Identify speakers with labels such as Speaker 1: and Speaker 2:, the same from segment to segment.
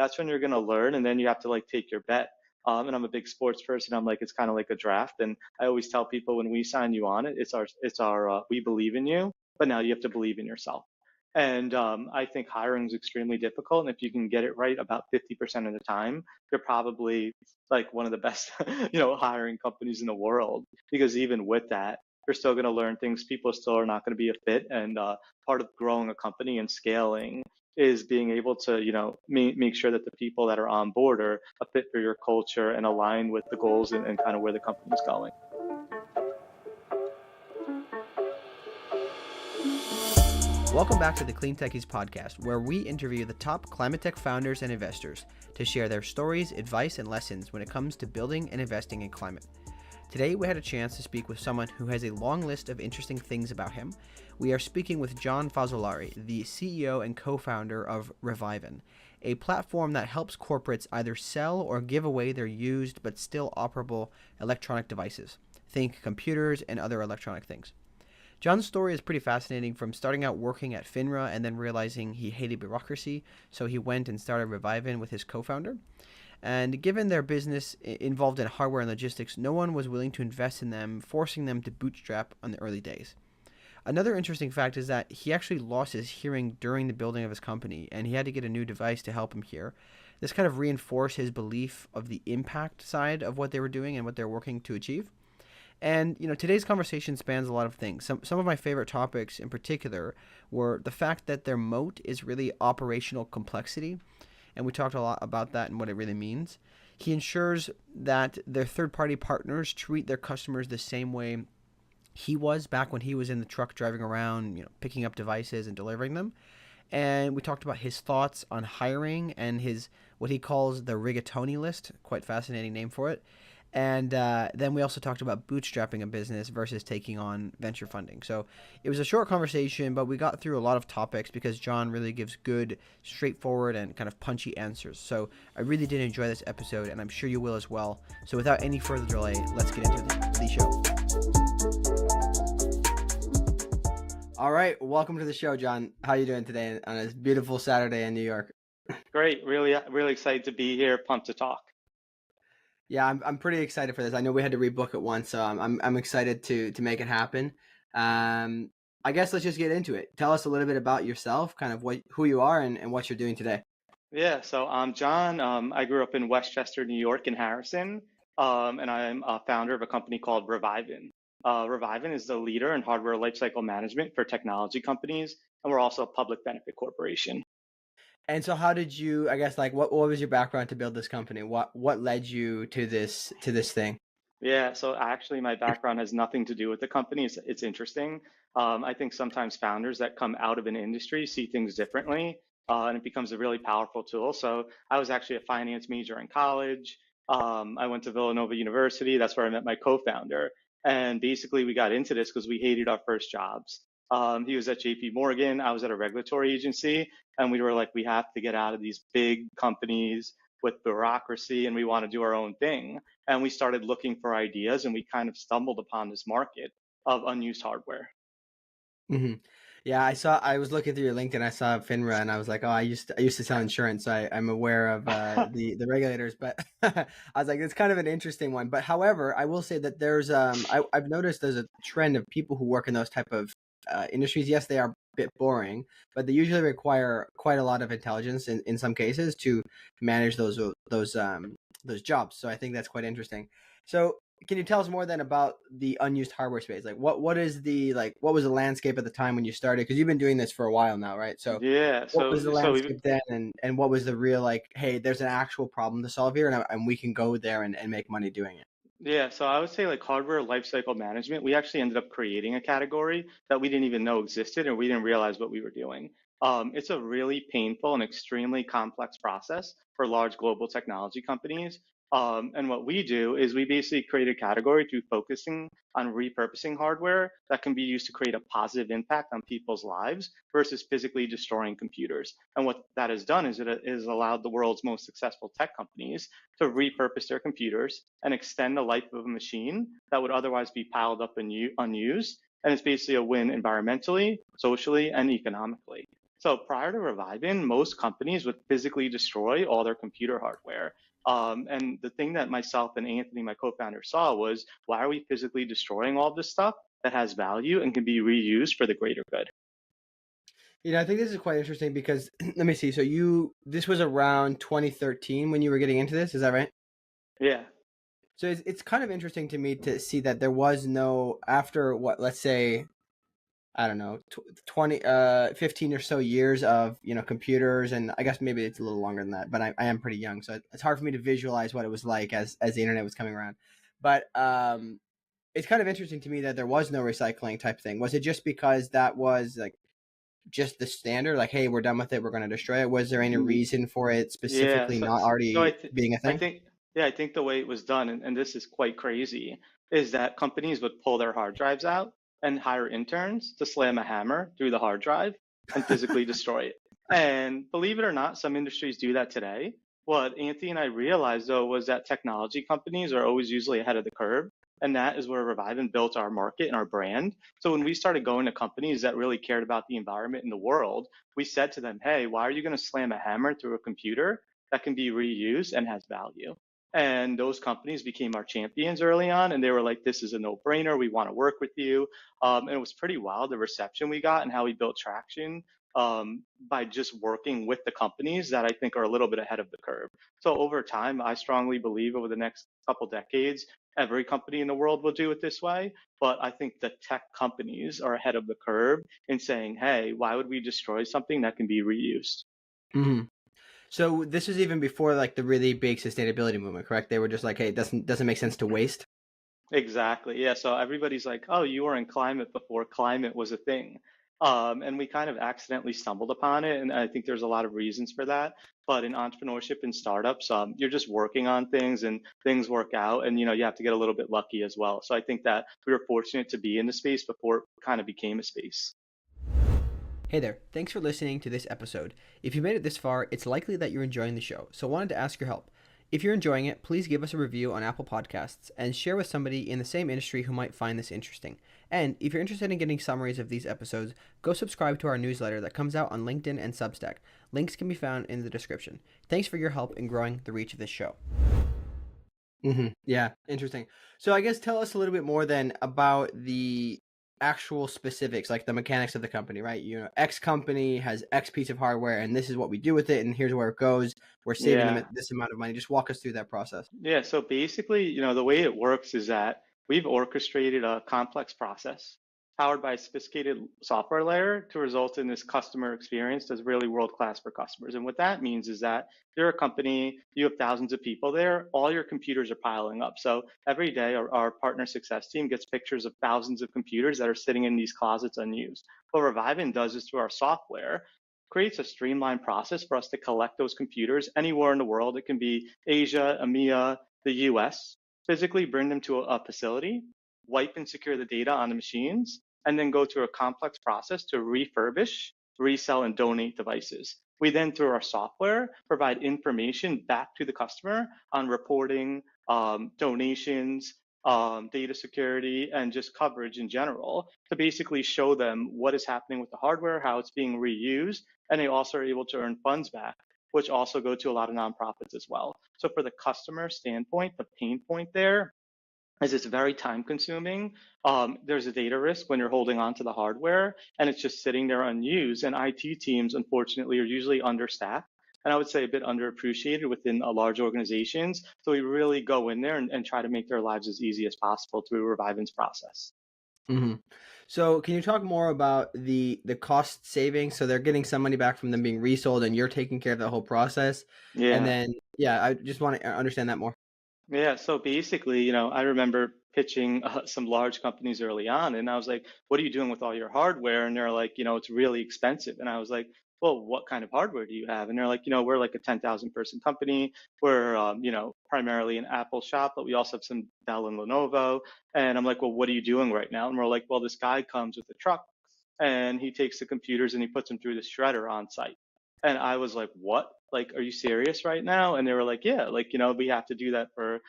Speaker 1: that's when you're going to learn, and then you have to like take your bet. And I'm a big sports person. I'm like, it's kind of like a draft, and I always tell people when we sign you on, it's our we believe in you, but now you have to believe in yourself. And I think hiring is extremely difficult, and if you can get it right about 50% of the time, you're probably like one of the best, hiring companies in the world. Because even with that, you're still going to learn things. People still are not going to be a fit, and part of growing a company and scaling is being able to, make sure that the people that are on board are a fit for your culture and aligned with the goals and kind of where the company's going.
Speaker 2: Welcome back to the Clean Techies podcast, where we interview the top climate tech founders and investors to share their stories, advice, and lessons when it comes to building and investing in climate. Today, we had a chance to speak with someone who has a long list of interesting things about him. We are speaking with John Fazzolari, the CEO and co-founder of Revivn, a platform that helps corporates either sell or give away their used but still operable electronic devices. Think computers and other electronic things. John's story is pretty fascinating, from starting out working at FINRA and then realizing he hated bureaucracy, so he went and started Revivn with his co-founder. And given their business involved in hardware and logistics, no one was willing to invest in them, forcing them to bootstrap on the early days. Another interesting fact is that he actually lost his hearing during the building of his company, and he had to get a new device to help him hear. This kind of reinforced his belief of the impact side of what they were doing and what they're working to achieve. And, today's conversation spans a lot of things. Some of my favorite topics in particular were the fact that their moat is really operational complexity. And we talked a lot about that and what it really means. He ensures that their third-party partners treat their customers the same way he was back when he was in the truck driving around, picking up devices and delivering them. And we talked about his thoughts on hiring and his what he calls the Rigatoni list, quite fascinating name for it. And then we also talked about bootstrapping a business versus taking on venture funding. So it was a short conversation, but we got through a lot of topics because John really gives good, straightforward, and kind of punchy answers. So I really did enjoy this episode, and I'm sure you will as well. So without any further delay, let's get into the show. All right, welcome to the show, John. How are you doing today on this beautiful Saturday in New York?
Speaker 1: Great, really, really excited to be here. Pumped to talk.
Speaker 2: Yeah, I'm pretty excited for this. I know we had to rebook it once, so I'm excited to make it happen. I guess let's just get into it. Tell us a little bit about yourself, kind of who you are and what you're doing today.
Speaker 1: Yeah, so I'm John. I grew up in Westchester, New York, in Harrison, and I'm a founder of a company called Revivn. Revivn is the leader in hardware lifecycle management for technology companies, and we're also a public benefit corporation.
Speaker 2: And so how did you, I guess, like what was your background to build this company? What led you to this thing?
Speaker 1: Yeah, so actually, my background has nothing to do with the company. It's interesting. I think sometimes founders that come out of an industry see things differently, and it becomes a really powerful tool. So I was actually a finance major in college. I went to Villanova University. That's where I met my co-founder. And basically, we got into this because we hated our first jobs. He was at JP Morgan. I was at a regulatory agency. And we were like, we have to get out of these big companies with bureaucracy, and we want to do our own thing. And we started looking for ideas, and we kind of stumbled upon this market of unused hardware.
Speaker 2: Mm-hmm. Yeah, I was looking through your LinkedIn. I saw FINRA, and I was like, oh, I used to sell insurance, so I'm aware of the regulators. But I was like, it's kind of an interesting one. But however, I will say that there's I've noticed there's a trend of people who work in those type of industries. Yes, they are a bit boring, but they usually require quite a lot of intelligence in some cases to manage those jobs. So I think that's quite interesting. So can you tell us more then about the unused hardware space? Like what was the landscape at the time when you started? Because you've been doing this for a while now, right? So
Speaker 1: Yeah,
Speaker 2: what was the
Speaker 1: so
Speaker 2: landscape then, and what was the real, like, hey, there's an actual problem to solve here, and we can go there and make money doing it?
Speaker 1: Yeah, so I would say like hardware lifecycle management, we actually ended up creating a category that we didn't even know existed, and we didn't realize what we were doing. It's a really painful and extremely complex process for large global technology companies. And what we do is we basically create a category through focusing on repurposing hardware that can be used to create a positive impact on people's lives versus physically destroying computers. And what that has done is it has allowed the world's most successful tech companies to repurpose their computers and extend the life of a machine that would otherwise be piled up and unused. And it's basically a win environmentally, socially, and economically. So prior to Revivn, most companies would physically destroy all their computer hardware. And the thing that myself and Anthony, my co-founder, saw was, why are we physically destroying all this stuff that has value and can be reused for the greater good?
Speaker 2: I think this is quite interesting because let me see. So this was around 2013 when you were getting into this, is that right?
Speaker 1: Yeah.
Speaker 2: So it's kind of interesting to me to see that there was no, after what, let's say, I don't know, 20, 15 or so years of, computers, and I guess maybe it's a little longer than that, but I am pretty young, so it's hard for me to visualize what it was like as the internet was coming around. But it's kind of interesting to me that there was no recycling type thing. Was it just because that was like just the standard, like, hey, we're done with it, we're going to destroy it? Was there any reason for it
Speaker 1: Yeah.
Speaker 2: specifically
Speaker 1: So,
Speaker 2: not
Speaker 1: so
Speaker 2: already being a
Speaker 1: I
Speaker 2: thing?
Speaker 1: think, yeah, I think the way it was done, and this is quite crazy, is that companies would pull their hard drives out and hire interns to slam a hammer through the hard drive and physically destroy it. And believe it or not, some industries do that today. What Anthony and I realized though was that technology companies are always usually ahead of the curve. And that is where Revivn built our market and our brand. So when we started going to companies that really cared about the environment and the world, we said to them, hey, why are you going to slam a hammer through a computer that can be reused and has value? And those companies became our champions early on. And they were like, this is a no brainer. We want to work with you. And it was pretty wild, the reception we got and how we built traction by just working with the companies that I think are a little bit ahead of the curve. So over time, I strongly believe over the next couple decades, every company in the world will do it this way. But I think the tech companies are ahead of the curve in saying, hey, why would we destroy something that can be reused?
Speaker 2: Hmm. So this was even before like the really big sustainability movement, correct? They were just like, hey, it doesn't make sense to waste.
Speaker 1: Exactly. Yeah. So everybody's like, oh, you were in climate before climate was a thing. And we kind of accidentally stumbled upon it. And I think there's a lot of reasons for that. But in entrepreneurship and startups, you're just working on things and things work out. And, you have to get a little bit lucky as well. So I think that we were fortunate to be in the space before it kind of became a space.
Speaker 2: Hey there, thanks for listening to this episode. If you made it this far, it's likely that you're enjoying the show, so I wanted to ask your help. If you're enjoying it, please give us a review on Apple Podcasts and share with somebody in the same industry who might find this interesting. And if you're interested in getting summaries of these episodes, go subscribe to our newsletter that comes out on LinkedIn and Substack. Links can be found in the description. Thanks for your help in growing the reach of this show. Yeah, interesting. So I guess tell us a little bit more then about the actual specifics, like the mechanics of the company, right? X company has X piece of hardware, and this is what we do with it, and here's where it goes. We're saving them
Speaker 1: Yeah.
Speaker 2: at this amount of money. Just walk us through that process.
Speaker 1: Yeah, so basically, the way it works is that we've orchestrated a complex process powered by a sophisticated software layer to result in this customer experience that's really world-class for customers. And what that means is that you're a company, you have thousands of people there, all your computers are piling up. So every day, our partner success team gets pictures of thousands of computers that are sitting in these closets unused. What Revivn does is through our software, creates a streamlined process for us to collect those computers anywhere in the world. It can be Asia, EMEA, the US, physically bring them to a facility, wipe and secure the data on the machines, and then go through a complex process to refurbish, resell, and donate devices. We then, through our software, provide information back to the customer on reporting, donations, data security, and just coverage in general to basically show them what is happening with the hardware, how it's being reused, and they also are able to earn funds back, which also go to a lot of nonprofits as well. So for the customer standpoint, the pain point there is it's very time consuming. There's a data risk when you're holding on to the hardware and it's just sitting there unused. And IT teams, unfortunately, are usually understaffed. And I would say a bit underappreciated within large organizations. So we really go in there and try to make their lives as easy as possible through Revivn's process.
Speaker 2: Mm-hmm. So can you talk more about the cost savings? So they're getting some money back from them being resold, and you're taking care of the whole process. And
Speaker 1: Yeah.
Speaker 2: then, yeah, I just want to understand that more.
Speaker 1: Yeah, so basically, I remember pitching some large companies early on, and I was like, "What are you doing with all your hardware?" And they're like, "It's really expensive." And I was like, "Well, what kind of hardware do you have?" And they're like, "We're like a 10,000 person company. We're, primarily an Apple shop, but we also have some Dell and Lenovo." And I'm like, "Well, what are you doing right now?" And we're like, "Well, this guy comes with a truck, and he takes the computers and he puts them through the shredder on site." And I was like, "What? Like, are you serious right now?" And they were like, "Yeah, like, we have to do that for,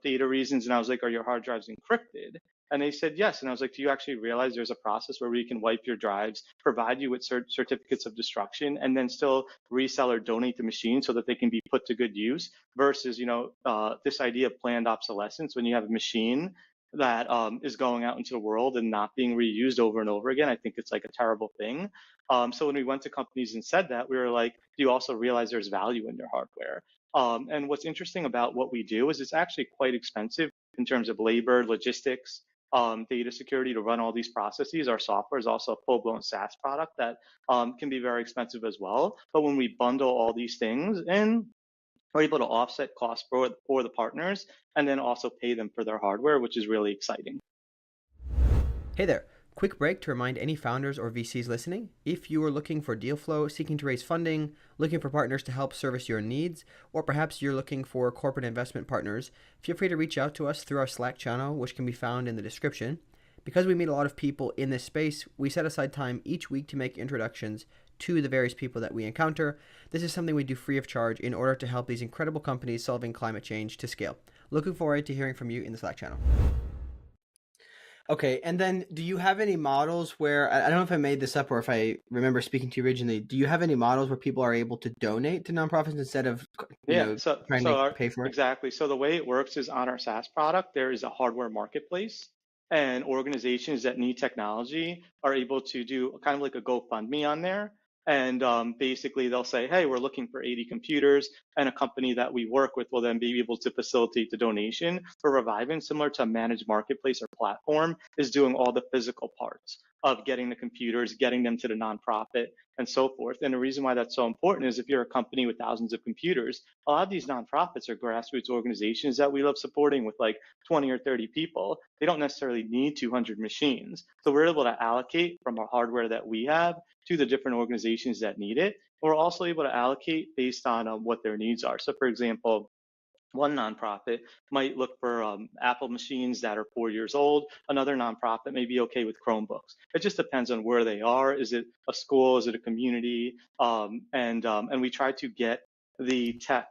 Speaker 1: data reasons." And I was like, "Are your hard drives encrypted?" And they said yes. And I was like, do you actually realize there's a process where we can wipe your drives, provide you with certificates of destruction, and then still resell or donate the machine so that they can be put to good use versus, this idea of planned obsolescence when you have a machine that is going out into the world and not being reused over and over again. I think it's like a terrible thing. So when we went to companies and said that, we were like, do you also realize there's value in your hardware? And what's interesting about what we do is it's actually quite expensive in terms of labor, logistics, data security to run all these processes. Our software is also a full-blown SaaS product that can be very expensive as well. But when we bundle all these things in, we're able to offset costs for the partners and then also pay them for their hardware, which is really exciting.
Speaker 2: Hey there. Quick break to remind any founders or VCs listening, if you are looking for deal flow, seeking to raise funding, looking for partners to help service your needs, or perhaps you're looking for corporate investment partners, feel free to reach out to us through our Slack channel, which can be found in the description. Because we meet a lot of people in this space, we set aside time each week to make introductions to the various people that we encounter. This is something we do free of charge in order to help these incredible companies solving climate change to scale. Looking forward to hearing from you in the Slack channel. Okay, and then do you have any models where, I don't know if I made this up or if I remember speaking to you originally, do you have any models where people are able to donate to nonprofits instead of trying to pay for it?
Speaker 1: Exactly. So the way it works is on our SaaS product, there is a hardware marketplace, and organizations that need technology are able to do kind of like a GoFundMe on there. And basically, they'll say, hey, we're looking for 80 computers, and a company that we work with will then be able to facilitate the donation. For Revivn, similar to a managed marketplace or platform, is doing all the physical parts of getting the computers, getting them to the nonprofit, and so forth. And the reason why that's so important is if you're a company with thousands of computers, a lot of these nonprofits are grassroots organizations that we love supporting with like 20 or 30 people. They don't necessarily need 200 machines. So we're able to allocate from our hardware that we have to the different organizations that need it. We're also able to allocate based on what their needs are. So for example, one nonprofit might look for Apple machines that are 4 years old. Another nonprofit may be okay with Chromebooks. It just depends on where they are. Is it a school? Is it a community? And we try to get the tech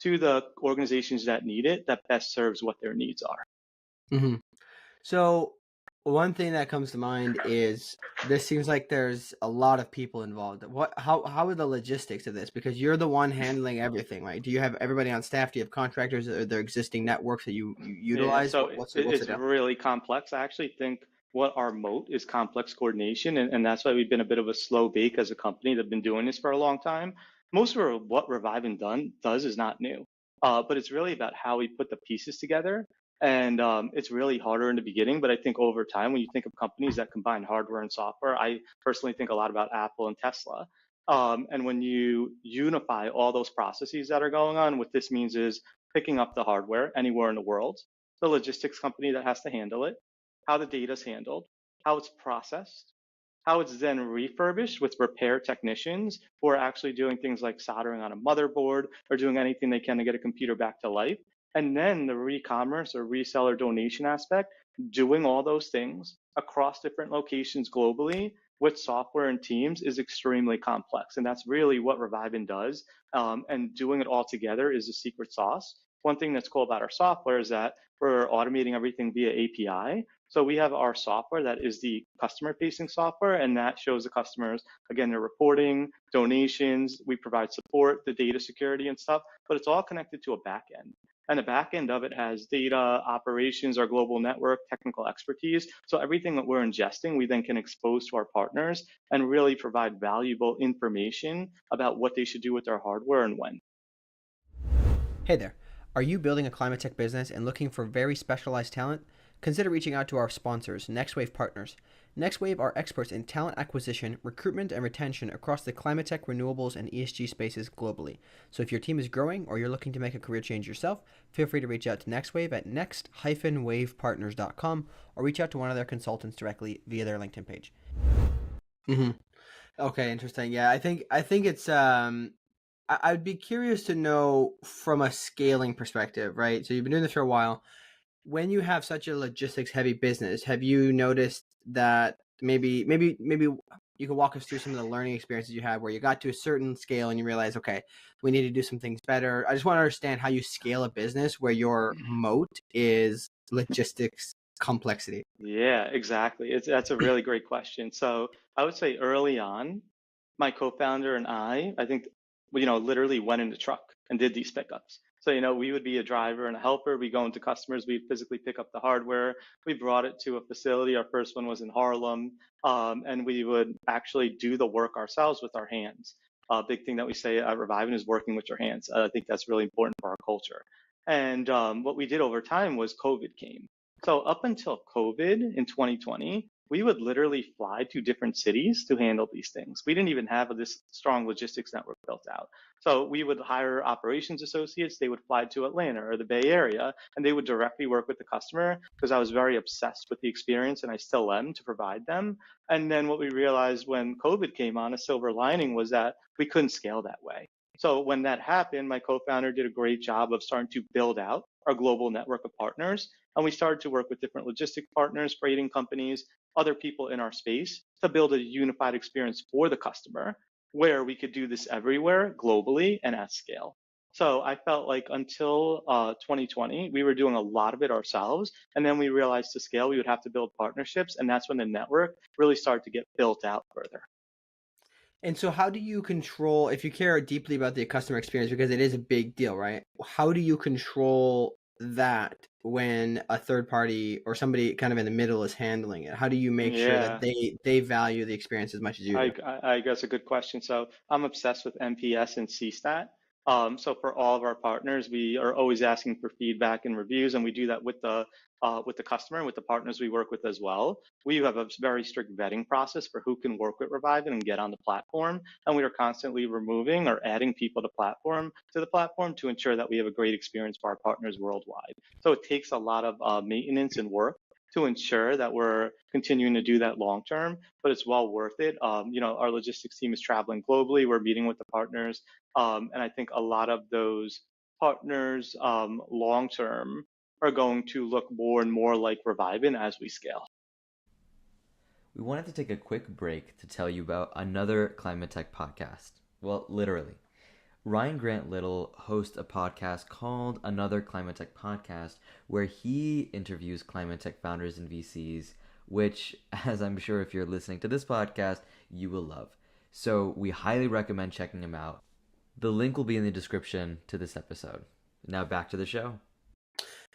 Speaker 1: to the organizations that need it that best serves what their needs are.
Speaker 2: Mm-hmm. So one thing that comes to mind is this seems like there's a lot of people involved. How are the logistics of this? Because you're the one handling everything, right? Do you have everybody on staff? Do you have contractors? Are there existing networks that you utilize?
Speaker 1: Yeah, so it's really complex. I actually think what our moat is complex coordination, and that's why we've been a bit of a slow bake as a company that's been doing this for a long time. Most of what Revivn does is not new, but it's really about how we put the pieces together. And it's really harder in the beginning, but I think over time, when you think of companies that combine hardware and software, I personally think a lot about Apple and Tesla. And when you unify all those processes that are going on, what this means is picking up the hardware anywhere in the world, the logistics company that has to handle it, how the data is handled, how it's processed, how it's then refurbished with repair technicians who are actually doing things like soldering on a motherboard or doing anything they can to get a computer back to life. And then the Recommerce or reseller donation aspect, doing all those things across different locations globally with software and teams is extremely complex. And that's really what Revivn does. And doing it all together is the secret sauce. One thing that's cool about our software is that we're automating everything via API. So we have our software that is the customer-facing software, and that shows the customers, again, their reporting, donations, we provide support, the data security and stuff, but it's all connected to a backend. And the back end of it has data, operations, our global network, technical expertise. So everything that we're ingesting, we then can expose to our partners and really provide valuable information about what they should do with their hardware and when.
Speaker 2: Hey there. Are you building a climate tech business and looking for very specialized talent? Consider reaching out to our sponsors, NextWave Partners. NextWave are experts in talent acquisition, recruitment, and retention across the climate tech, renewables, and ESG spaces globally. So if your team is growing or you're looking to make a career change yourself, feel free to reach out to NextWave at next-wavepartners.com or reach out to one of their consultants directly via their LinkedIn page. Mm-hmm. Okay, interesting. Yeah, I think it's I'd be curious to know from a scaling perspective, right? So you've been doing this for a while. When you have such a logistics heavy business, have you noticed that maybe you can walk us through some of the learning experiences you had where you got to a certain scale and you realize, okay, we need to do some things better. I just want to understand how you scale a business where your moat is logistics complexity?
Speaker 1: Yeah, exactly. That's a really great question. So I would say early on, my co-founder and I think, literally went in the truck and did these pickups. So, we would be a driver and a helper. We go into customers, we'd physically pick up the hardware. We brought it to a facility. Our first one was in Harlem. And we would actually do the work ourselves with our hands. A big thing that we say at Revivn is working with your hands. I think that's really important for our culture. And what we did over time was COVID came. So up until COVID in 2020, we would literally fly to different cities to handle these things. We didn't even have this strong logistics network built out. So we would hire operations associates. They would fly to Atlanta or the Bay Area, and they would directly work with the customer because I was very obsessed with the experience, and I still am, to provide them. And then what we realized when COVID came on, a silver lining was that we couldn't scale that way. So when that happened, my co-founder did a great job of starting to build out our global network of partners. And we started to work with different logistic partners, freighting companies, other people in our space to build a unified experience for the customer where we could do this everywhere globally and at scale. So I felt like until 2020, we were doing a lot of it ourselves. And then we realized to scale, we would have to build partnerships. And that's when the network really started to get built out further.
Speaker 2: And so how do you control, if you care deeply about the customer experience, because it is a big deal, right? How do you control that when a third party or somebody kind of in the middle is handling it? How do you make sure that
Speaker 1: Yeah.
Speaker 2: they value the experience as much as you do?
Speaker 1: I guess a good question. So I'm obsessed with NPS and CSAT. So for all of our partners, we are always asking for feedback and reviews, and we do that with the customer and with the partners we work with as well. We have a very strict vetting process for who can work with Revivn and get on the platform, and we are constantly removing or adding people to the platform to ensure that we have a great experience for our partners worldwide. So it takes a lot of maintenance and work to ensure that we're continuing to do that long term, but it's well worth it. Our logistics team is traveling globally. We're meeting with the partners. And I think a lot of those partners long term are going to look more and more like Revivn as we scale.
Speaker 3: We wanted to take a quick break to tell you about another climate tech podcast. Well, literally. Ryan Grant Little hosts a podcast called Another Climate Tech Podcast, where he interviews climate tech founders and VCs, which, as I'm sure if you're listening to this podcast, you will love. So we highly recommend checking him out. The link will be in the description to this episode. Now back to the show.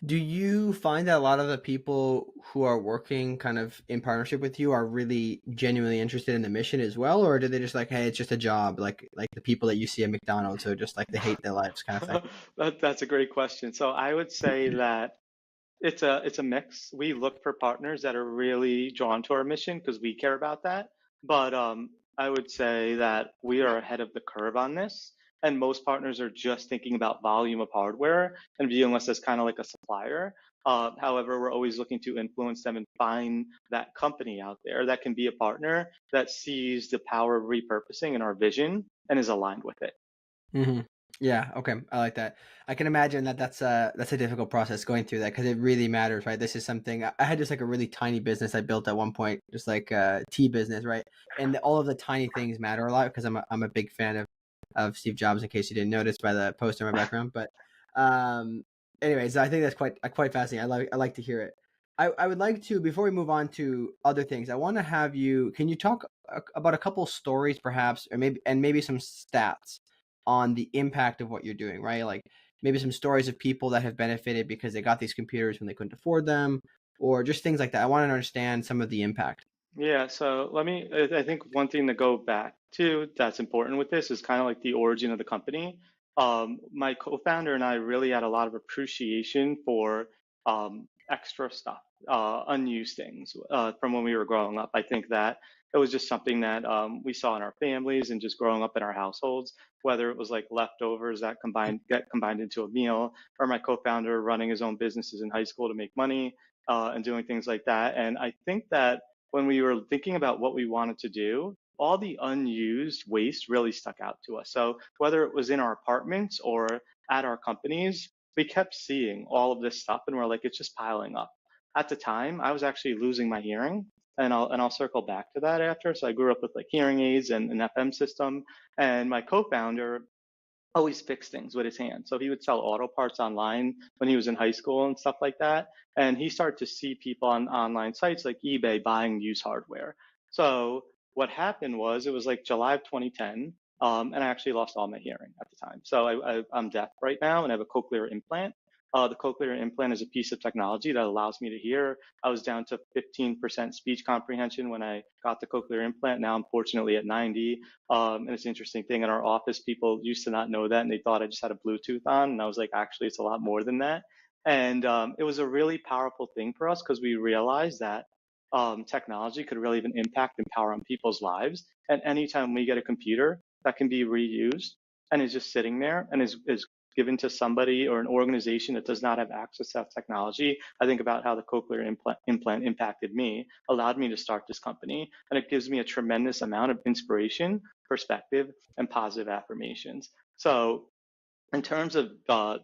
Speaker 2: Do you find that a lot of the people who are working kind of in partnership with you are really genuinely interested in the mission as well? Or do they just like, hey, it's just a job, like the people that you see at McDonald's who are just like they hate their lives kind of thing?
Speaker 1: That's a great question. So I would say that it's a mix. We look for partners that are really drawn to our mission because we care about that. But I would say that we are ahead of the curve on this. And most partners are just thinking about volume of hardware and viewing us as kind of like a supplier. However, we're always looking to influence them and find that company out there that can be a partner that sees the power of repurposing in our vision and is aligned with it.
Speaker 2: Mm-hmm. Yeah. Okay. I like that. I can imagine that that's a difficult process going through that because it really matters, right? This is something I had just like a really tiny business I built at one point, just like a tea business, right? And all of the tiny things matter a lot because I'm a big fan of Steve Jobs. In case you didn't notice by the poster in my background, but anyways, I think that's quite fascinating. I like to hear it. I would like to, before we move on to other things, I want to have you. Can you talk about a couple stories, perhaps, or maybe some stats on the impact of what you're doing, right? Like maybe some stories of people that have benefited because they got these computers when they couldn't afford them, or just things like that. I want to understand some of the impact.
Speaker 1: Yeah, so I think one thing to go back to that's important with this is kind of like the origin of the company. My co-founder and I really had a lot of appreciation for extra stuff, unused things from when we were growing up. I think that it was just something that we saw in our families and just growing up in our households, whether it was like leftovers that get combined into a meal, or my co-founder running his own businesses in high school to make money and doing things like that. And I think that when we were thinking about what we wanted to do, all the unused waste really stuck out to us. So whether it was in our apartments or at our companies, we kept seeing all of this stuff and we're like, it's just piling up. At the time, I was actually losing my hearing. And I'll circle back to that after. So I grew up with like hearing aids and an FM system. And my co-founder always fix things with his hands. So he would sell auto parts online when he was in high school and stuff like that. And he started to see people on online sites like eBay buying used hardware. So what happened was it was like July of 2010, and I actually lost all my hearing at the time. So I'm deaf right now and I have a cochlear implant. The cochlear implant is a piece of technology that allows me to hear. I was down to 15% speech comprehension when I got the cochlear implant. Now I'm fortunately at 90. And it's an interesting thing in our office, people used to not know that and they thought I just had a Bluetooth on. And I was like, actually, it's a lot more than that. And it was a really powerful thing for us because we realized that technology could really even impact and power on people's lives. And anytime we get a computer that can be reused and is just sitting there and is given to somebody or an organization that does not have access to that technology, I think about how the cochlear implant impacted me, allowed me to start this company, and it gives me a tremendous amount of inspiration, perspective, and positive affirmations. So in terms of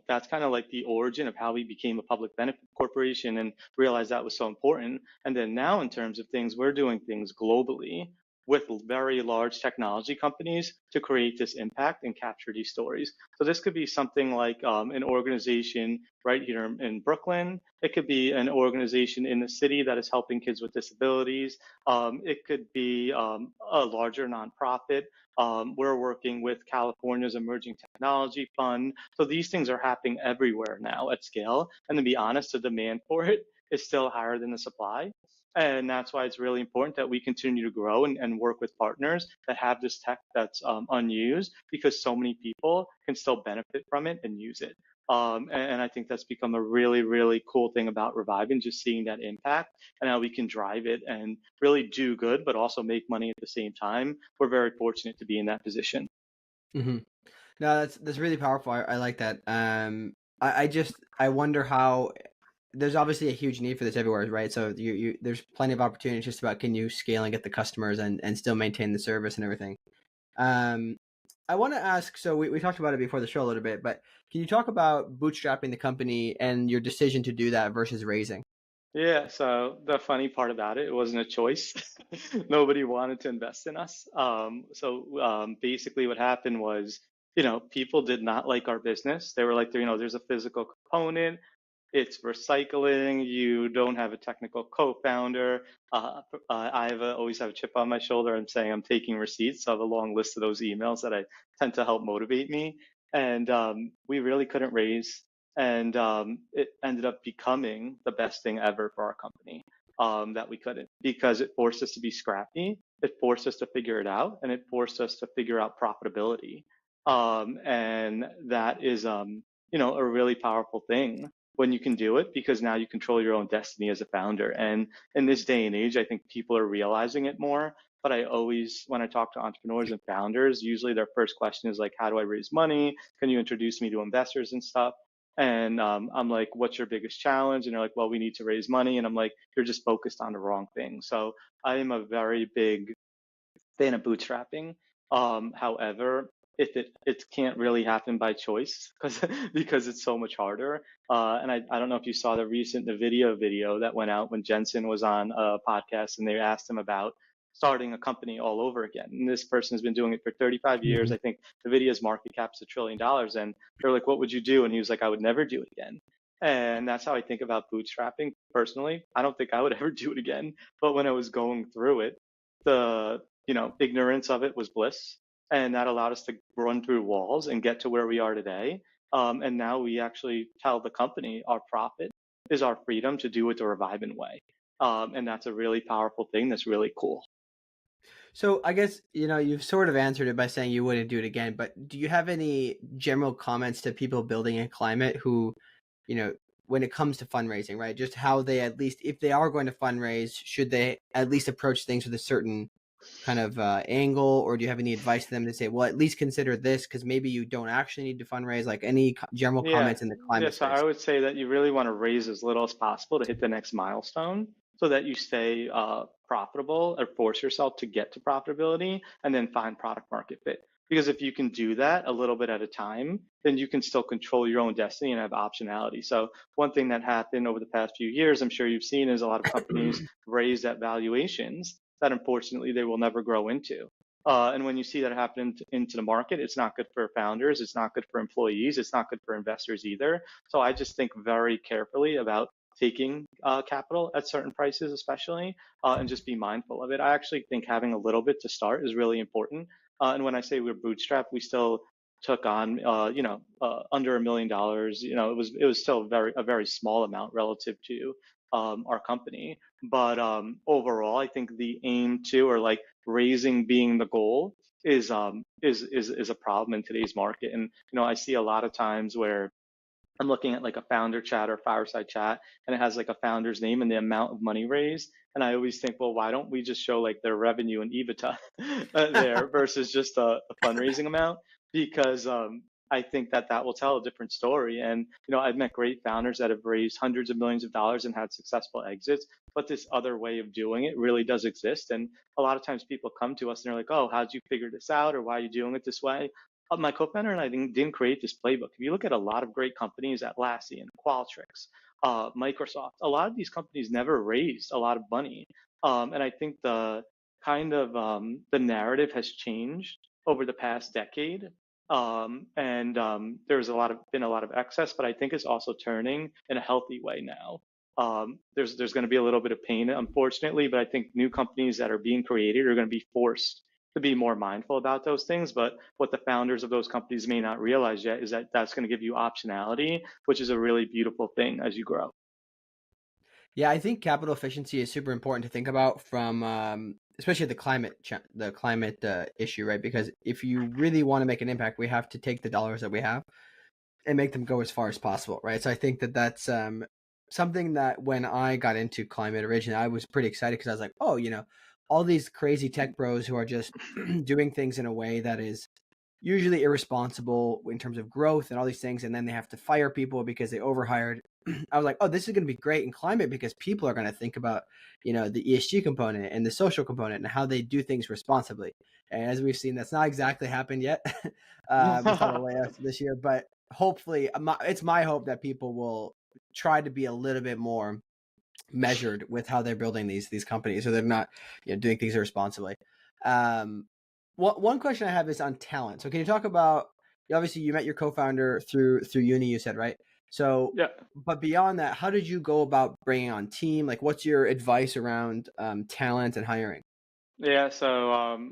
Speaker 1: that's kind of like the origin of how we became a public benefit corporation and realized that was so important. And then now in terms of things, we're doing things globally with very large technology companies to create this impact and capture these stories. So this could be something like an organization right here in Brooklyn. It could be an organization in the city that is helping kids with disabilities. It could be a larger nonprofit. We're working with California's Emerging Technology Fund. So these things are happening everywhere now at scale. And to be honest, the demand for it is still higher than the supply. And that's why it's really important that we continue to grow and work with partners that have this tech that's unused, because so many people can still benefit from it and use it. And I think that's become a really, really cool thing about Revivn, just seeing that impact and how we can drive it and really do good, but also make money at the same time. We're very fortunate to be in that position.
Speaker 2: Mm-hmm. No, that's really powerful. I like that. I wonder how. There's obviously a huge need for this everywhere, right? So there's plenty of opportunities. Just about, can you scale and get the customers and still maintain the service and everything. I want to ask, so we talked about it before the show a little bit, but can you talk about bootstrapping the company and your decision to do that versus raising?
Speaker 1: Yeah, so the funny part about it, it wasn't a choice. Nobody wanted to invest in us. Basically what happened was, people did not like our business. They were like, there's a physical component. It's recycling. You don't have a technical co-founder. Always have a chip on my shoulder. I'm saying I'm taking receipts. So I have a long list of those emails that I tend to help motivate me. And we really couldn't raise. And it ended up becoming the best thing ever for our company, that we couldn't, because it forced us to be scrappy. It forced us to figure it out, and it forced us to figure out profitability. And that is, a really powerful thing when you can do it, because now you control your own destiny as a founder. And in this day and age, I think people are realizing it more. But I always, when I talk to entrepreneurs and founders, usually their first question is like, how do I raise money? Can you introduce me to investors and stuff? And I'm like, what's your biggest challenge? And they're like, well, we need to raise money. And I'm like, you're just focused on the wrong thing. So I am a very big fan of bootstrapping. However, if it can't really happen by choice because it's so much harder. And I don't know if you saw the recent NVIDIA video that went out when Jensen was on a podcast and they asked him about starting a company all over again. And this person has been doing it for 35 years. I think NVIDIA's market cap is $1 trillion. And they're like, what would you do? And he was like, I would never do it again. And that's how I think about bootstrapping personally. I don't think I would ever do it again. But when I was going through it, the ignorance of it was bliss, and that allowed us to run through walls and get to where we are today. And now we actually tell the company our profit is our freedom to do it the Revivn way. And that's a really powerful thing. That's really cool.
Speaker 2: So I guess, you've sort of answered it by saying you wouldn't do it again, but do you have any general comments to people building in climate who, when it comes to fundraising, right? Just how they, at least if they are going to fundraise, should they at least approach things with a certain kind of angle, or do you have any advice to them to say, well, at least consider this because maybe you don't actually need to fundraise? Like any general comments in the climate
Speaker 1: So
Speaker 2: space?
Speaker 1: I would say that you really want to raise as little as possible to hit the next milestone so that you stay profitable, or force yourself to get to profitability and then find product market fit. Because if you can do that a little bit at a time, then you can still control your own destiny and have optionality. So one thing that happened over the past few years, I'm sure you've seen, is a lot of companies raise at valuations that unfortunately they will never grow into. And when you see that happen into the market, it's not good for founders, it's not good for employees, it's not good for investors either. So I just think very carefully about taking capital at certain prices, especially, and just be mindful of it. I actually think having a little bit to start is really important. And when I say we're bootstrapped, we still took on, under $1 million. It was still a very small amount relative to our company. But overall, I think the aim to, or like raising being the goal, is a problem in today's market. And I see a lot of times where I'm looking at like a founder chat or fireside chat, and it has like a founder's name and the amount of money raised. And I always think, well, why don't we just show like their revenue and EBITDA there versus just a fundraising amount? Because I think that will tell a different story. And I've met great founders that have raised hundreds of millions of dollars and had successful exits. But this other way of doing it really does exist. And a lot of times people come to us and they're like, oh, how'd you figure this out? Or why are you doing it this way? My co-founder and I didn't create this playbook. If you look at a lot of great companies, Atlassian, Qualtrics, Microsoft, a lot of these companies never raised a lot of money. And I think the kind of the narrative has changed over the past decade. And there's been a lot of excess, but I think it's also turning in a healthy way now. There's going to be a little bit of pain, unfortunately, but I think new companies that are being created are going to be forced to be more mindful about those things. But what the founders of those companies may not realize yet is that that's going to give you optionality, which is a really beautiful thing as you grow.
Speaker 2: Yeah, I think capital efficiency is super important to think about from, especially the climate issue, right? Because if you really want to make an impact, we have to take the dollars that we have and make them go as far as possible, right? So I think that that's something that when I got into climate originally, I was pretty excited because I was like, oh, all these crazy tech bros who are just doing things in a way that is usually irresponsible in terms of growth and all these things, and then they have to fire people because they overhired. I was like, oh, this is going to be great in climate because people are going to think about, the ESG component and the social component and how they do things responsibly. And as we've seen, that's not exactly happened yet. We saw the layoffs this year, but hopefully, it's my hope that people will try to be a little bit more measured with how they're building these companies, so they're not doing things irresponsibly. One question I have is on talent. So can you talk about, obviously you met your co-founder through uni, you said, right? So
Speaker 1: Yeah.
Speaker 2: But beyond that, how did you go about bringing on team? Like, what's your advice around talent and hiring?
Speaker 1: Yeah. So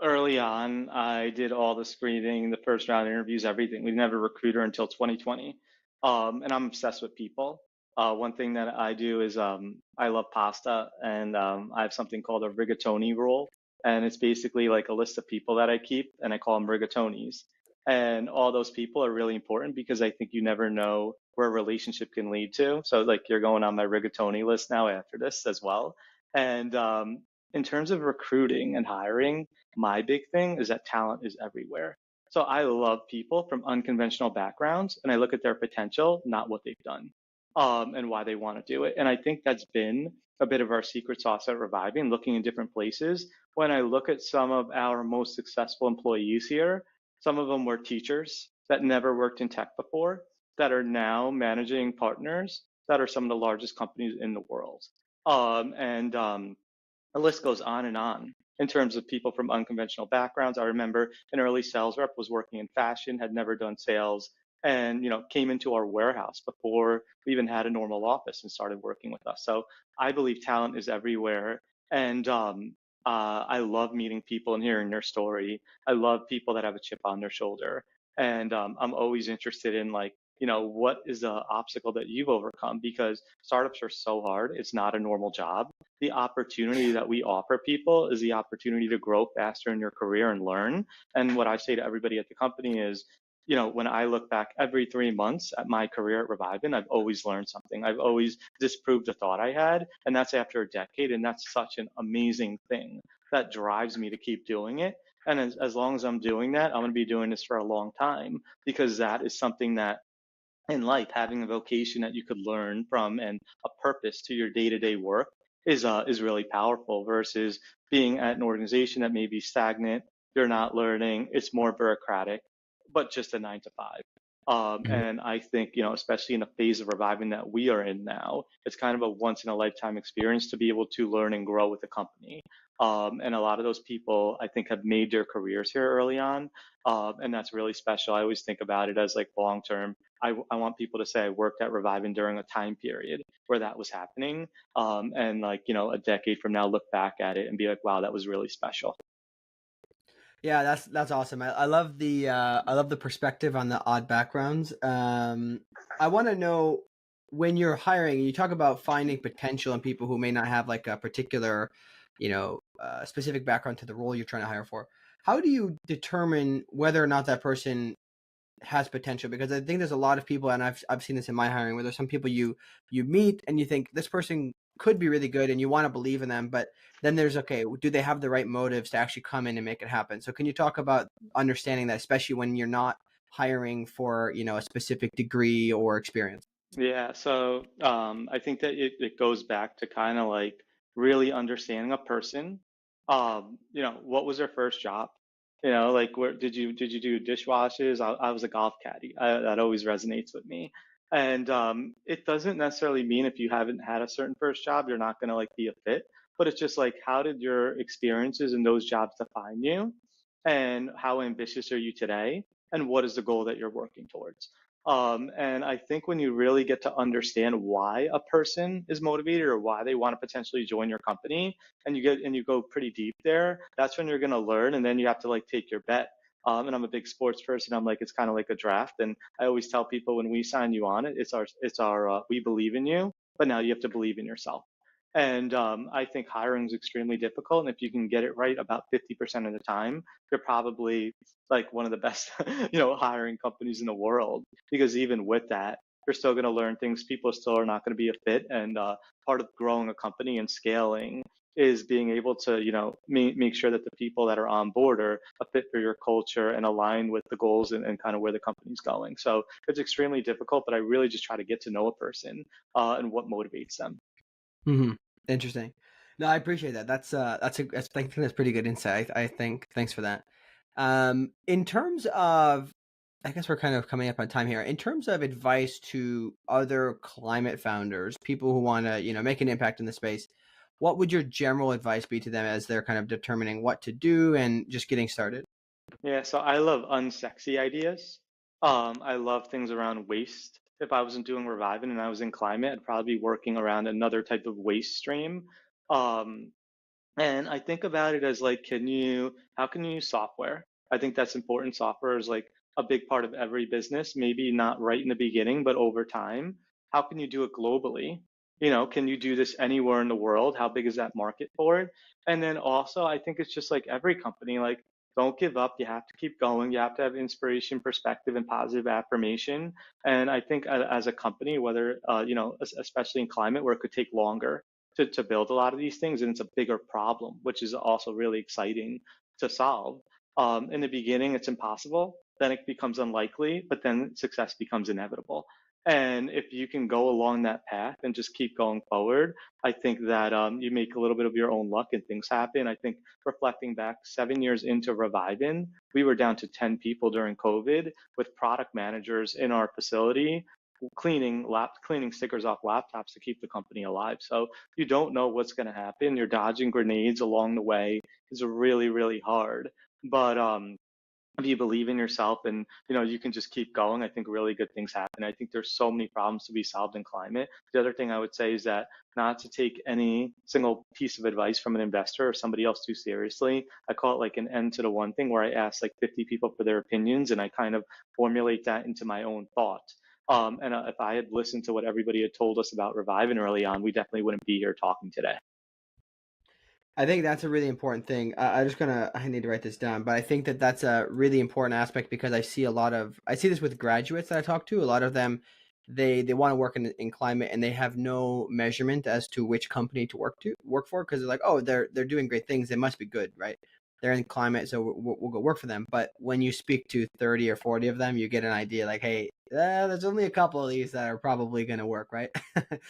Speaker 1: early on, I did all the screening, the first round interviews, everything. We didn't have a recruiter until 2020. And I'm obsessed with people. One thing that I do is I love pasta, and I have something called a rigatoni rule. And it's basically like a list of people that I keep, and I call them rigatonis. And all those people are really important because I think you never know where a relationship can lead to. So, like, you're going on my rigatoni list now after this as well. And in terms of recruiting and hiring, my big thing is that talent is everywhere. So I love people from unconventional backgrounds, and I look at their potential, not what they've done, and why they want to do it. And I think that's been a bit of our secret sauce at Reviving, looking in different places. When I look at some of our most successful employees here, some of them were teachers that never worked in tech before, that are now managing partners that are some of the largest companies in the world. And The list goes on in terms of people from unconventional backgrounds. I remember an early sales rep was working in fashion, had never done sales, and came into our warehouse before we even had a normal office and started working with us. So I believe talent is everywhere, and I love meeting people and hearing their story. I love people that have a chip on their shoulder, and I'm always interested in, like, what is the obstacle that you've overcome, because startups are so hard. It's not a normal job. The opportunity that we offer people is the opportunity to grow faster in your career and learn. And what I say to everybody at the company is, when I look back every 3 months at my career at Revivn, I've always learned something. I've always disproved a thought I had, and that's after a decade. And that's such an amazing thing that drives me to keep doing it. And as long as I'm doing that, I'm going to be doing this for a long time, because that is something that in life, having a vocation that you could learn from and a purpose to your day-to-day work is really powerful, versus being at an organization that may be stagnant. You're not learning. It's more bureaucratic, but just a 9 to 5. And I think, especially in the phase of Revivn that we are in now, it's kind of a once in a lifetime experience to be able to learn and grow with the company. And a lot of those people, I think, have made their careers here early on. And that's really special. I always think about it as like long term. I want people to say I worked at Revivn during a time period where that was happening. And like, a decade from now, look back at it and be like, wow, that was really special.
Speaker 2: Yeah, that's awesome. I love the perspective on the odd backgrounds. I want to know, when you're hiring, you talk about finding potential in people who may not have like a particular, specific background to the role you're trying to hire for. How do you determine whether or not that person has potential? Because I think there's a lot of people, and I've seen this in my hiring, where there's some people you meet and you think this person could be really good and you want to believe in them, but then there's, okay, do they have the right motives to actually come in and make it happen? So can you talk about understanding that, especially when you're not hiring for, a specific degree or experience?
Speaker 1: Yeah, so I think that it goes back to kind of like really understanding a person. What was their first job? Like where did you do dishwashes? I was a golf caddy. That always resonates with me. And it doesn't necessarily mean if you haven't had a certain first job, you're not gonna like be a fit. But it's just like, how did your experiences in those jobs define you? And how ambitious are you today? And what is the goal that you're working towards? And I think when you really get to understand why a person is motivated or why they want to potentially join your company, and you go pretty deep there, that's when you're going to learn, and then you have to like take your bet. And I'm a big sports person. I'm like, it's kind of like a draft, and I always tell people when we sign you on, it's our we believe in you, but now you have to believe in yourself. And I think hiring is extremely difficult, and if you can get it right about 50% of the time, you're probably like one of the best, hiring companies in the world. Because even with that, you're still going to learn things. People still are not going to be a fit, and part of growing a company and scaling is being able to, make sure that the people that are on board are a fit for your culture and aligned with the goals and kind of where the company's going. So it's extremely difficult, but I really just try to get to know a person and what motivates them.
Speaker 2: Mm-hmm. Interesting. No, I appreciate that. I think that's pretty good insight. I think, thanks for that. In terms of, I guess we're kind of coming up on time here. In terms of advice to other climate founders, people who want to, make an impact in the space, what would your general advice be to them as they're kind of determining what to do and just getting started?
Speaker 1: Yeah, so I love unsexy ideas. I love things around waste. If I wasn't doing Revivn and I was in climate, I'd probably be working around another type of waste stream. Um, and I think about it as like, how can you use software? I think that's important. Software is like a big part of every business, maybe not right in the beginning, but over time. How can you do it globally? Can you do this anywhere in the world? How big is that market for it? And then also, I think it's just like every company, like, don't give up. You have to keep going. You have to have inspiration, perspective, and positive affirmation. And I think as a company, whether, especially in climate where it could take longer, to build a lot of these things, and it's a bigger problem, which is also really exciting to solve. In the beginning, it's impossible, then it becomes unlikely, but then success becomes inevitable. And if you can go along that path and just keep going forward, I think that you make a little bit of your own luck and things happen. I think reflecting back 7 years into Revivn, we were down to 10 people during COVID with product managers in our facility cleaning stickers off laptops to keep the company alive. So you don't know what's going to happen. You're dodging grenades along the way. It's really, really hard. But if you believe in yourself and you can just keep going, I think really good things happen. I think there's so many problems to be solved in climate. The other thing I would say is that not to take any single piece of advice from an investor or somebody else too seriously. I call it like an N to the one thing, where I ask like 50 people for their opinions and I kind of formulate that into my own thought. And if I had listened to what everybody had told us about Revivn early on, we definitely wouldn't be here talking today.
Speaker 2: I think that's a really important thing. I need to write this down, but I think that that's a really important aspect, because I see this with graduates that I talk to. A lot of them, they want to work in climate, and they have no measurement as to which company to work for, because they're like, oh, they're doing great things, they must be good, right? They're in climate, so we'll go work for them. But when you speak to 30 or 40 of them, you get an idea like, hey, there's only a couple of these that are probably going to work, right?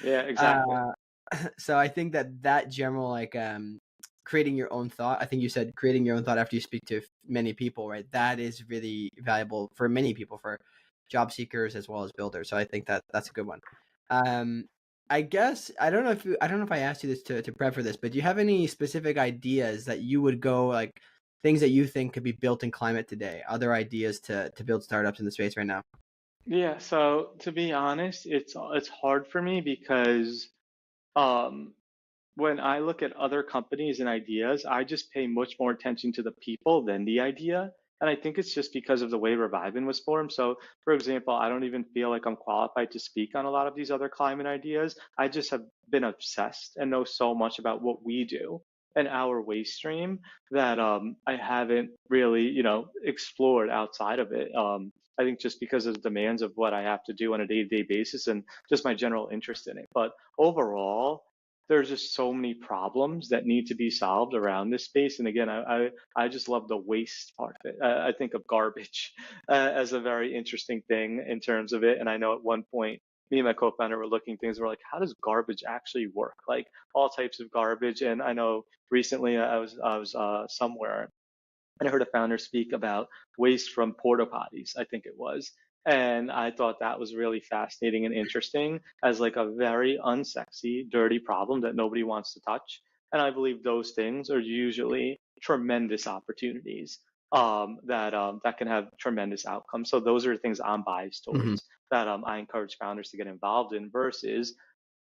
Speaker 1: Yeah, exactly.
Speaker 2: So I think that general, like, creating your own thought. I think you said creating your own thought after you speak to many people, right? That is really valuable for many people, for job seekers as well as builders. So I think that that's a good one. I guess I don't know if I asked you this to prep for this, but do you have any specific ideas that you would go like things that you think could be built in climate today? Other ideas to build startups in the space right now?
Speaker 1: Yeah, so to be honest, it's hard for me because um, when I look at other companies and ideas, I just pay much more attention to the people than the idea. And I think it's just because of the way Revivn was formed. So, for example, I don't even feel like I'm qualified to speak on a lot of these other climate ideas. I just have been obsessed and know so much about what we do and our waste stream that I haven't really, explored outside of it. I think just because of the demands of what I have to do on a day-to-day basis and just my general interest in it. But overall, there's just so many problems that need to be solved around this space. And again, I just love the waste part of it. I think of garbage as a very interesting thing in terms of it. And I know at one point, me and my co-founder were looking things. We're like, how does garbage actually work? Like all types of garbage. And I know recently I was somewhere and I heard a founder speak about waste from porta potties, I think it was. And I thought that was really fascinating and interesting as like a very unsexy, dirty problem that nobody wants to touch. And I believe those things are usually tremendous opportunities that can have tremendous outcomes. So those are the things I'm biased
Speaker 2: Mm-hmm.
Speaker 1: towards that I encourage founders to get involved in versus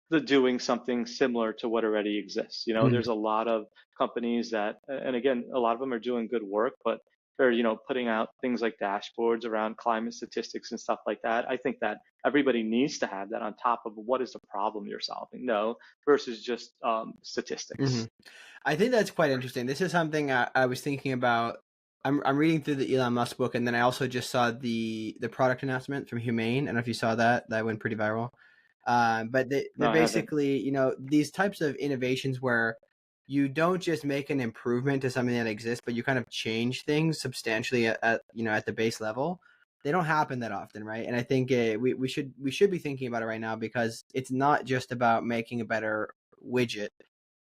Speaker 1: the doing something similar to what already exists.
Speaker 2: Mm-hmm.
Speaker 1: There's a lot of companies that, and again, a lot of them are doing good work, but they're, putting out things like dashboards around climate statistics and stuff like that. I think that everybody needs to have that on top of what is the problem you're solving, no, versus just
Speaker 2: Mm-hmm.
Speaker 1: statistics.
Speaker 2: I think that's quite interesting. This is something I was thinking about. I'm reading through the Elon Musk book, and then I also just saw the product announcement from Humane. I don't know if you saw that. That went pretty viral. But
Speaker 1: No,
Speaker 2: they're
Speaker 1: I haven't.
Speaker 2: basically, these types of innovations where you don't just make an improvement to something that exists, but you kind of change things substantially at the base level. They don't happen that often, right? And I think we should be thinking about it right now because it's not just about making a better widget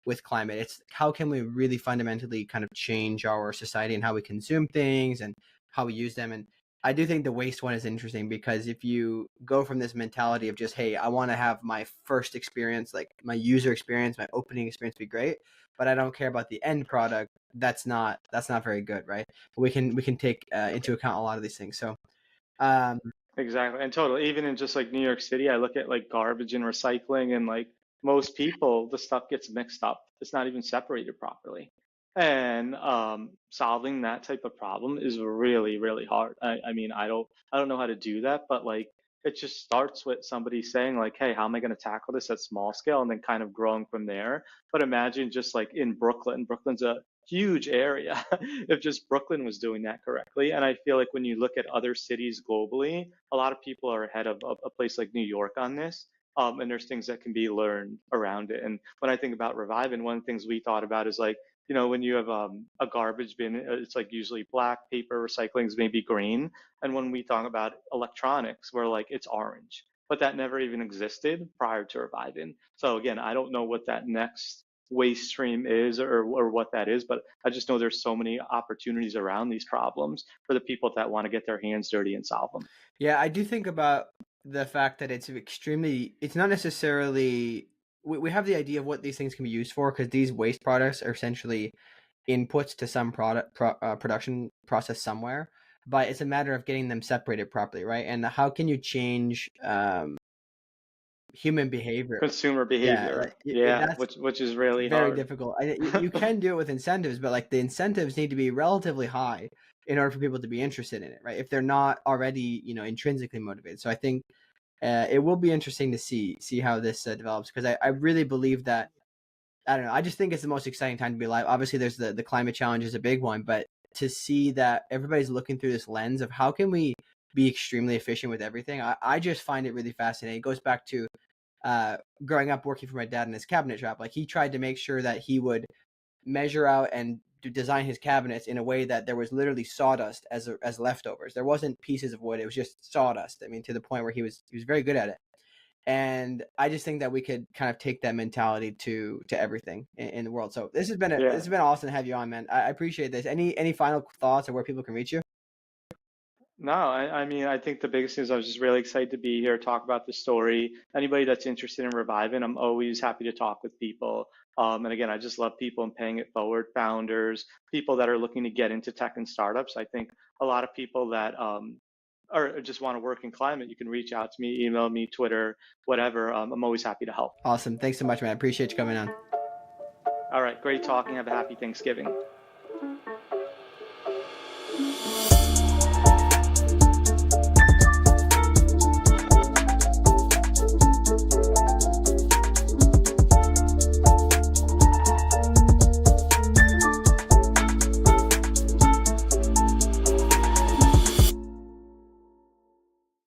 Speaker 2: with climate. It's how can we really fundamentally kind of change our society and how we consume things and how we use them. And I do think the waste one is interesting because if you go from this mentality of just, hey, I want to have my first experience, like my user experience, my opening experience be great, but I don't care about the end product, that's not very good, right? But we can take into account a lot of these things. So um,
Speaker 1: Exactly. And totally, even in just like New York City, I look at like garbage and recycling, and like most people, the stuff gets mixed up. It's not even separated properly. And solving that type of problem is really, really hard. I mean, I don't know how to do that, but like it just starts with somebody saying like, hey, how am I going to tackle this at small scale, and then kind of growing from there. But imagine just like in Brooklyn. Brooklyn's a huge area if just Brooklyn was doing that correctly. And I feel like when you look at other cities globally, a lot of people are ahead of a place like New York on this. And there's things that can be learned around it. And when I think about Revivn, one of the things we thought about is like, when you have a garbage bin, it's like usually black, paper, recycling is maybe green. And when we talk about electronics, we're like, it's orange. But that never even existed prior to Revivn. So again, I don't know what that next waste stream is or what that is, but I just know there's so many opportunities around these problems for the people that want to get their hands dirty and solve them.
Speaker 2: yeah, I do think about the fact that it's not necessarily, we have the idea of what these things can be used for because these waste products are essentially inputs to some production process somewhere, but it's a matter of getting them separated properly, right? And how can you change human behavior?
Speaker 1: Consumer
Speaker 2: Yeah,
Speaker 1: behavior,
Speaker 2: like,
Speaker 1: yeah,
Speaker 2: that's
Speaker 1: which is really
Speaker 2: very
Speaker 1: hard.
Speaker 2: difficult. You can do it with incentives, but like the incentives need to be relatively high in order for people to be interested in it, right? If they're not already, intrinsically motivated. So I think it will be interesting to see how this develops because I really believe that I don't know. I just think it's the most exciting time to be alive. Obviously, there's the climate challenge is a big one, but to see that everybody's looking through this lens of how can we be extremely efficient with everything, I just find it really fascinating. It goes back to growing up working for my dad in his cabinet shop. Like he tried to make sure that he would measure out and design his cabinets in a way that there was literally sawdust as leftovers. There wasn't pieces of wood; it was just sawdust. I mean, to the point where he was very good at it. And I just think that we could kind of take that mentality to everything in the world. So this
Speaker 1: Yeah.
Speaker 2: has been awesome to have you on, man. I appreciate this. Any final thoughts or where people can reach you?
Speaker 1: No, I mean, I think the biggest thing is I was just really excited to be here, talk about the story. Anybody that's interested in Revivn, I'm always happy to talk with people. And again, I just love people and paying it forward, founders, people that are looking to get into tech and startups. I think a lot of people that or just want to work in climate, you can reach out to me, email me, Twitter, whatever. I'm always happy to help.
Speaker 2: Awesome. Thanks so much, man. I appreciate you coming on.
Speaker 1: All right, great talking. Have a happy Thanksgiving.